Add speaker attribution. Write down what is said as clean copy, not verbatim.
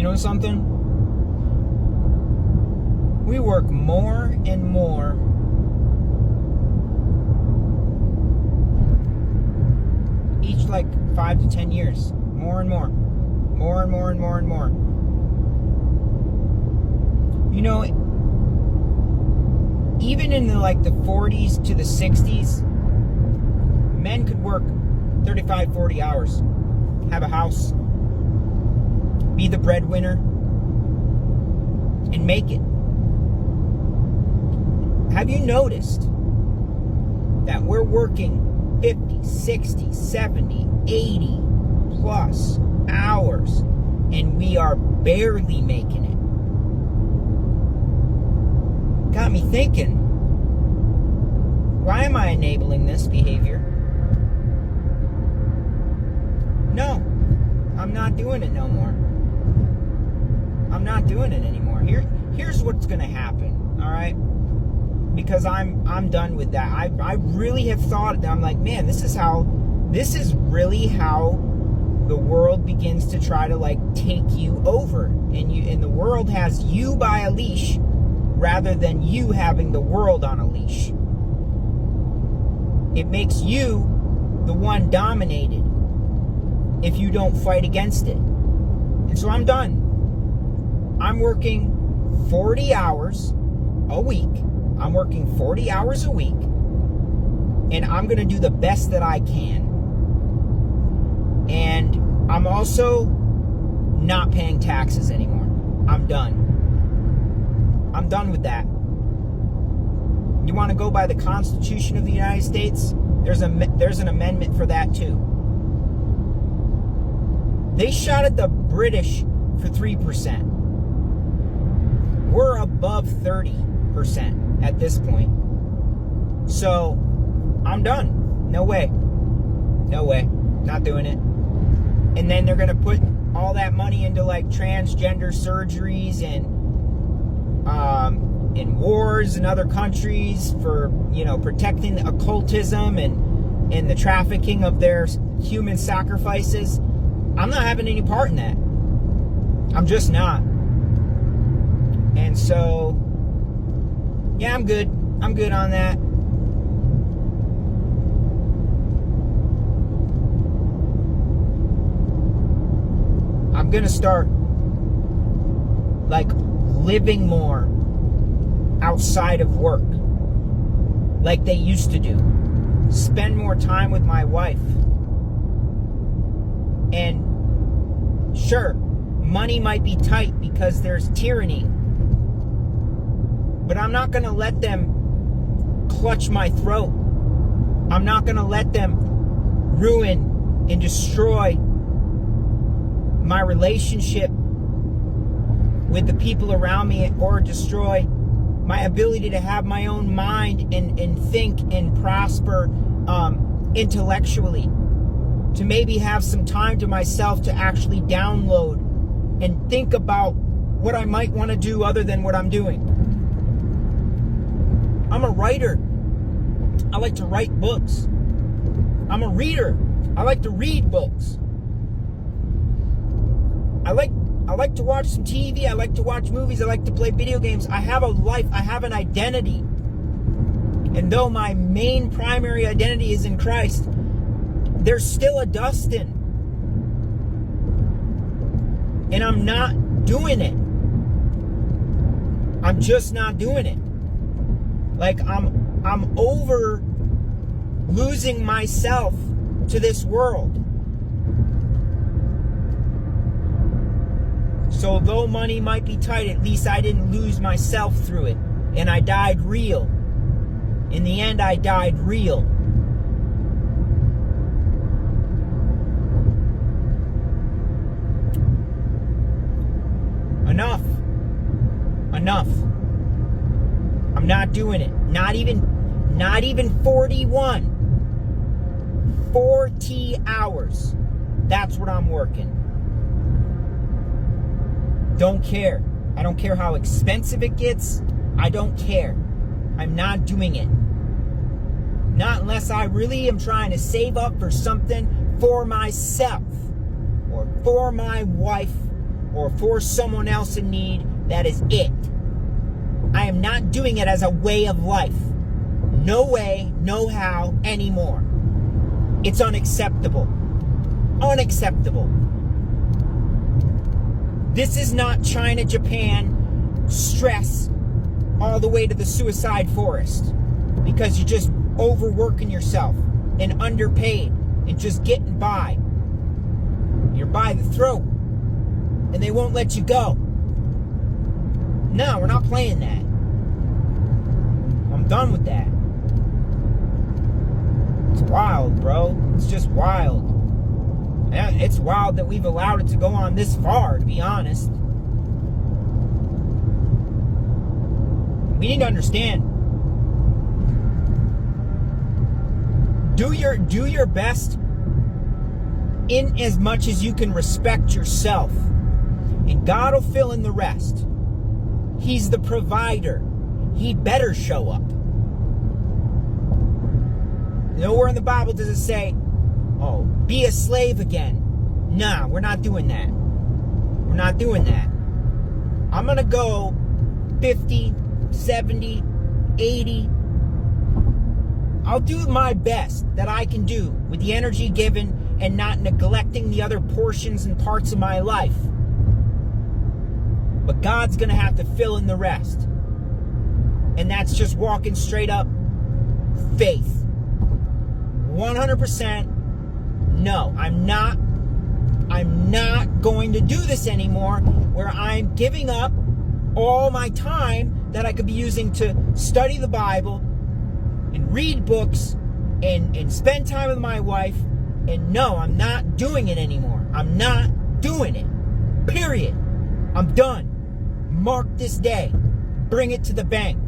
Speaker 1: know something? We work more and more each like 5 to 10 years. More and more. More and more and more and more. You know, even in the 40s to the 60s, men could work 35, 40 hours, have a house, be the breadwinner, and make it. Have you noticed that we're working 50, 60, 70, 80 plus hours and we are barely making it? Got me thinking, why am I enabling this behavior? No, I'm not doing it no more. I'm not doing it anymore. Here's what's gonna happen, all right? Because I'm done with that. I really have thought that. I'm like, man, this is really how the world begins to try to take you over, and the world has you by a leash rather than you having the world on a leash. It makes you the one dominated if you don't fight against it. And so I'm done. I'm working 40 hours a week. I'm working 40 hours a week, and I'm going to do the best that I can. And I'm also not paying taxes anymore. I'm done. I'm done with that. You want to go by the Constitution of the United States? There's an amendment for that too. They shot at the British for 3%. We're above 30% at this point. So, I'm done. No way. No way. Not doing it. And then they're going to put all that money into transgender surgeries and in wars in other countries for, protecting the occultism and the trafficking of their human sacrifices. I'm not having any part in that. I'm just not. And so, yeah, I'm good. I'm good on that. I'm gonna start living more outside of work like they used to do. Spend more time with my wife. And sure, money might be tight because there's tyranny, but I'm not going to let them clutch my throat. I'm not going to let them ruin and destroy my relationship with the people around me, or destroy my ability to have my own mind and think and prosper intellectually. To maybe have some time to myself to actually download and think about what I might want to do other than what I'm doing. I'm a writer. I like to write books. I'm a reader. I like to read books. I like to watch some TV. I like to watch movies. I like to play video games. I have a life. I have an identity. And though my main primary identity is in Christ, there's still a Dustin. And I'm not doing it. I'm just not doing it. I'm over losing myself to this world. So though money might be tight, at least I didn't lose myself through it. And I died real. In the end, I died real. Enough. I'm not doing it. Not even 41. 40 hours. That's what I'm working. Don't care. I don't care how expensive it gets. I don't care. I'm not doing it. Not unless I really am trying to save up for something for myself, or for my wife, or for someone else in need. That is it. I am not doing it as a way of life. No way, no how anymore. It's unacceptable. Unacceptable. This is not China, Japan, stress all the way to the suicide forest because you're just overworking yourself and underpaid and just getting by. You're by the throat and they won't let you go. No, we're not playing that. I'm done with that. It's wild, bro. It's just wild. It's wild that we've allowed it to go on this far, to be honest. We need to understand. Do your best in as much as you can respect yourself. And God will fill in the rest. He's the provider. He better show up. Nowhere in the Bible does it say, oh, be a slave again. Nah, we're not doing that. We're not doing that. I'm going to go 50, 70, 80. I'll do my best that I can do with the energy given and not neglecting the other portions and parts of my life. But God's going to have to fill in the rest. And that's just walking straight up faith. 100% no. I'm not going to do this anymore where I'm giving up all my time that I could be using to study the Bible and read books and spend time with my wife. And no, I'm not doing it anymore. I'm not doing it. Period. I'm done. Mark this day. Bring it to the bank.